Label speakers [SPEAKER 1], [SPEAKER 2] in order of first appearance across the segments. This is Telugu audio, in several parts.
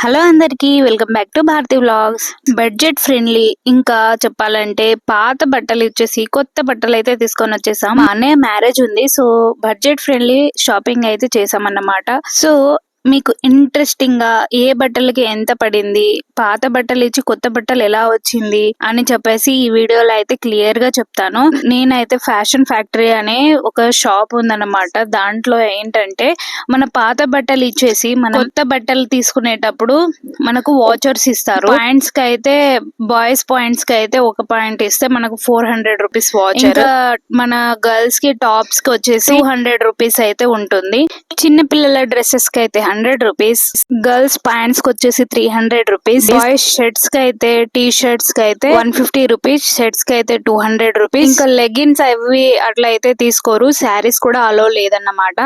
[SPEAKER 1] హలో అందరికీ welcome back to Bharathi vlogs. Budget friendly ఇంకా చెప్పాలంటే పాత బట్టలు ఇచ్చేసి కొత్త బట్టలు అయితే తీసుకొని వచ్చేసాం. మా అన్నయ్య మ్యారేజ్ ఉంది, సో బడ్జెట్ ఫ్రెండ్లీ షాపింగ్ అయితే చేసామన్నమాట. సో మీకు ఇంట్రెస్టింగ్ గా ఏ బట్టలకి ఎంత పడింది, పాత బట్టలు ఇచ్చి కొత్త బట్టలు ఎలా వచ్చింది అని చెప్పేసి ఈ వీడియోలో అయితే క్లియర్ గా చెప్తాను. నేనైతే ఫ్యాషన్ ఫ్యాక్టరీ అనే ఒక షాప్ ఉందన్నమాట. దాంట్లో ఏంటంటే మన పాత బట్టలు ఇచ్చేసి మన కొత్త బట్టలు తీసుకునేటప్పుడు మనకు వాచర్స్ ఇస్తారు. పాయింట్స్ కి అయితే బాయ్స్ పాయింట్స్ కి అయితే ఒక పాయింట్ ఇస్తే మనకు 400 రూపీస్ వాచర్. ఇంకా మన గర్ల్స్ కి టాప్స్ కి వచ్చేసి 200 రూపీస్ అయితే ఉంటుంది. చిన్న పిల్లల డ్రెస్సెస్ కి అయితే 100 రూపీస్, గర్ల్స్ ప్యాంట్స్ కి వచ్చేసి 300 రూపీస్, బాయ్స్ షర్ట్స్ కి అయితే టీ షర్ట్స్ కి అయితే 150 రూపీస్, షర్ట్స్ కి అయితే 200 రూపీస్. ఇంకా లెగిన్స్ అవి అట్లా అయితే తీసుకోరు, శారీస్ కూడా అలో లేదన్నమాట.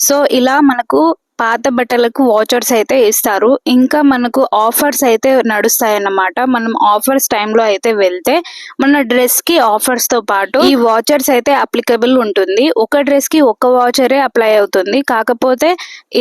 [SPEAKER 1] సో ఇలా మనకు పాత బట్టలకు వాచర్స్ అయితే ఇస్తారు. ఇంకా మనకు ఆఫర్స్ అయితే నడుస్తాయి అన్నమాట. మనం ఆఫర్స్ టైంలో అయితే వెళ్తే మన డ్రెస్ కి ఆఫర్స్ తో పాటు ఈ వాచర్స్ అయితే అప్లికబుల్ ఉంటుంది. ఒక డ్రెస్ కి ఒక వాచరే అప్లై అవుతుంది. కాకపోతే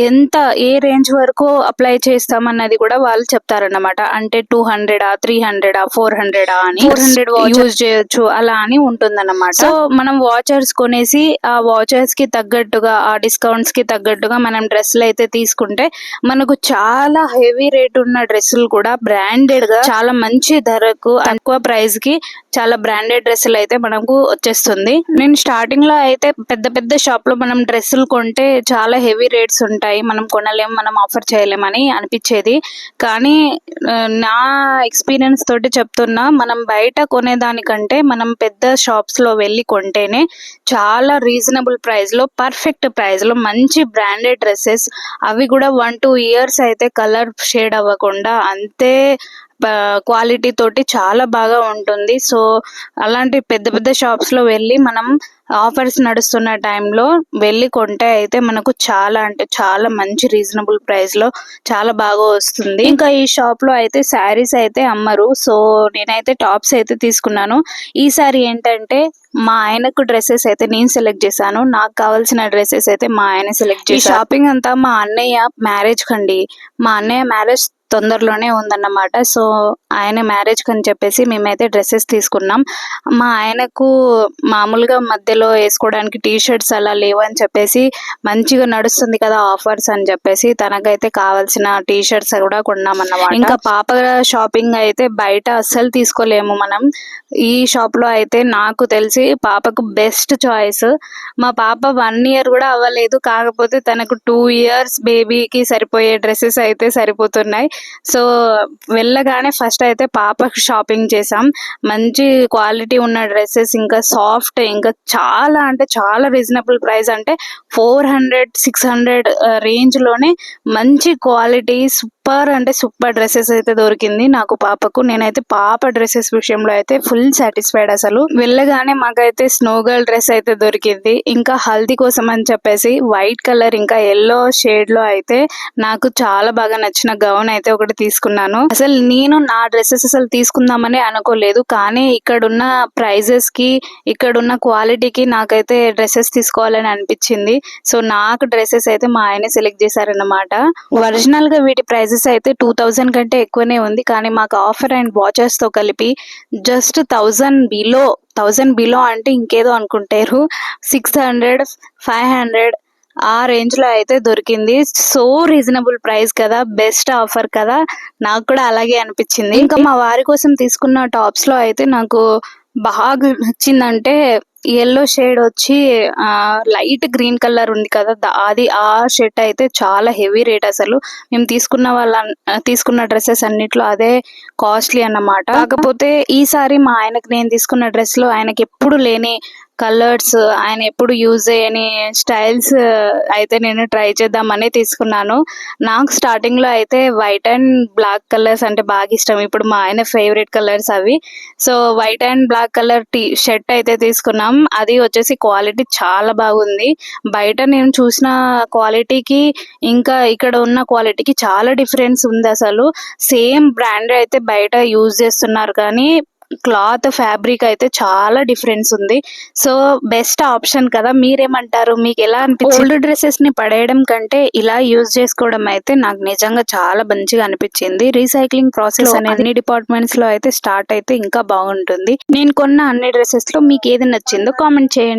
[SPEAKER 1] ఎంత ఏ రేంజ్ వరకు అప్లై చేస్తామన్నది కూడా వాళ్ళు చెప్తారన్నమాట. అంటే 200 300 400 అని 400 యూజ్ చేయొచ్చు అలా అని ఉంటుందన్నమాట. సో మనం వాచర్స్ కొనేసి ఆ వాచర్స్ కి తగ్గట్టుగా ఆ డిస్కౌంట్స్ కి తగ్గట్టుగా మనం డ్రెస్సులు అయితే తీసుకుంటే మనకు చాలా హెవీ రేట్ ఉన్న డ్రెస్సులు కూడా బ్రాండెడ్ గా చాలా మంచి ధరకు తక్కువ ప్రైస్ కి చాలా బ్రాండెడ్ డ్రెస్సులు అయితే మనకు వచ్చేస్తుంది. నేను స్టార్టింగ్ లో అయితే పెద్ద పెద్ద షాప్ లో మనం డ్రెస్సులు కొంటే చాలా హెవీ రేట్స్ ఉంటాయి, మనం కొనలేం, మనం ఆఫర్ చేయలేమని అనిపించేది. కానీ నా ఎక్స్పీరియన్స్ తోటి చెప్తున్నా, మనం బయట కొనేదానికంటే మనం పెద్ద షాప్స్ లో వెళ్ళి కొంటేనే చాలా రీజనబుల్ ప్రైస్ లో పర్ఫెక్ట్ ప్రైస్ లో మంచి బ్రాండెడ్ డ్రెస్సెస్, అవి కూడా 1-2 ఇయర్స్ అయితే కలర్ షేడ్ అవ్వకుండా అంతే క్వాలిటీ తోటి చాలా బాగా ఉంటుంది. సో అలాంటి పెద్ద పెద్ద షాప్స్ లో వెళ్ళి మనం ఆఫర్స్ నడుస్తున్న టైంలో వెళ్ళి కొంటే అయితే మనకు చాలా అంటే చాలా మంచి రీజనబుల్ ప్రైస్ లో చాలా బాగా వస్తుంది. ఇంకా ఈ షాప్ లో అయితే శారీస్ అయితే అమ్మరు. సో నేనైతే టాప్స్ అయితే తీసుకున్నాను. ఈసారి ఏంటంటే మా ఆయనకు డ్రెస్సెస్ అయితే నేను సెలెక్ట్ చేశాను, నాకు కావాల్సిన డ్రెస్సెస్ అయితే మా ఆయన సెలెక్ట్ చేశారు. ఈ షాపింగ్ అంతా మా అన్నయ్య మ్యారేజ్ కండి. మా అన్నయ్య మ్యారేజ్ తొందరలోనే ఉందన్నమాట. సో ఆయన మ్యారేజ్ కని చెప్పేసి మేమైతే డ్రెస్సెస్ తీసుకున్నాం. మా ఆయనకు మామూలుగా మధ్యలో వేసుకోవడానికి టీ షర్ట్స్ అలా లేవు అని చెప్పేసి, మంచిగా నడుస్తుంది కదా ఆఫర్స్ అని చెప్పేసి తనకైతే కావాల్సిన టీ షర్ట్స్ కూడా కొన్నాం అన్నమాట. ఇంకా పాప షాపింగ్ అయితే బయట అస్సలు తీసుకోలేము మనం. ఈ షాప్ లో అయితే నాకు తెలిసి పాపకు బెస్ట్ చాయిస్. మా పాప 1 ఇయర్ కూడా అవ్వలేదు, కాకపోతే తనకు 2 ఇయర్స్ బేబీకి సరిపోయే డ్రెస్సెస్ అయితే సరిపోతున్నాయి. సో వెళ్ళగానే ఫస్ట్ అయితే పాపకు షాపింగ్ చేసాం. మంచి క్వాలిటీ ఉన్న డ్రెస్సెస్, ఇంకా సాఫ్ట్, ఇంకా చాలా అంటే చాలా రీజనబుల్ ప్రైస్, అంటే 400-600 రేంజ్ లోనే మంచి క్వాలిటీ సూపర్ అంటే సూపర్ డ్రెస్సెస్ అయితే దొరికింది నాకు పాపకు. నేనైతే పాప డ్రెస్సెస్ విషయంలో అయితే ఫుల్ సాటిస్ఫైడ్. అసలు వెళ్ళగానే మాకైతే స్నో గర్ల్ డ్రెస్ అయితే దొరికింది. ఇంకా హల్దీ కోసం అని చెప్పేసి వైట్ కలర్ ఇంకా ఎల్లో షేడ్ లో అయితే నాకు చాలా బాగా నచ్చిన గౌన్ అయితే ఒకటి తీసుకున్నాను. అసలు నేను నా డ్రెస్సెస్ అసలు తీసుకుందామని అనుకోలేదు, కానీ ఇక్కడున్న ప్రైజెస్ కి ఇక్కడున్న క్వాలిటీకి నాకైతే డ్రెస్సెస్ తీసుకోవాలని అనిపించింది. సో నాకు డ్రెస్సెస్ అయితే మా ఆయన సెలెక్ట్ చేశారన్నమాట. ఒరిజినల్ గా వీటి ప్రైజెస్ అయితే 2000 కంటే ఎక్కువనే ఉంది, కానీ మాకు ఆఫర్ అండ్ వాచెస్ తో కలిపి జస్ట్ 1000 బిలో అంటే ఇంకేదో అనుకుంటారు, 600-500 ఆ రేంజ్ లో అయితే దొరికింది. సో రీజనబుల్ ప్రైస్ కదా, బెస్ట్ ఆఫర్ కదా, నాకు కూడా అలాగే అనిపించింది. ఇంకా మా వారి కోసం తీసుకున్న టాప్స్ లో అయితే నాకు బాగా నచ్చిందంటే ఎల్లో షేడ్ వచ్చి లైట్ గ్రీన్ కలర్ ఉంది కదా, అది ఆ షర్ట్ అయితే చాలా హెవీ రేట్. అసలు మేము తీసుకున్న డ్రెస్సెస్ అన్నిట్లో అదే కాస్ట్లీ అన్నమాట. కాకపోతే ఈసారి మా ఆయనకు నేను తీసుకున్న డ్రెస్ లో ఆయనకి ఎప్పుడు లేని కలర్స్, ఆయన ఎప్పుడు యూజ్ చేయని స్టైల్స్ అయితే నేను ట్రై చేద్దామని తీసుకున్నాను. నాకు స్టార్టింగ్ లో అయితే వైట్ అండ్ బ్లాక్ కలర్స్ అంటే బాగా ఇష్టం. ఇప్పుడు మా ఆయన ఫేవరెట్ కలర్స్ అవి. So white and black colour shirt అయితే తీసుకున్నాం. అది వచ్చేసి క్వాలిటీ చాలా బాగుంది. బయట నేను చూసిన క్వాలిటీకి ఇంకా ఇక్కడ ఉన్న క్వాలిటీకి చాలా డిఫరెన్స్ ఉంది. అసలు సేమ్ బ్రాండ్ అయితే బయట యూజ్ చేస్తున్నారు, కానీ క్లాత్ ఫ్యాబ్రిక్ అయితే చాలా డిఫరెన్స్ ఉంది. సో బెస్ట్ ఆప్షన్ కదా, మీరేమంటారు? మీకు ఎలా అనిపించింది? ఓల్డ్ డ్రెస్సెస్ ని పడేయడం కంటే ఇలా యూజ్ చేసుకోవడం అయితే నాకు నిజంగా చాలా మంచిగా అనిపించింది. రీసైక్లింగ్ ప్రాసెస్ అనేది అన్ని డిపార్ట్మెంట్స్ లో అయితే స్టార్ట్ అయితే ఇంకా బాగుంటుంది. నేను కొన్న అన్ని డ్రెస్సెస్ లో మీకు ఏది నచ్చిందో కామెంట్ చేయండి.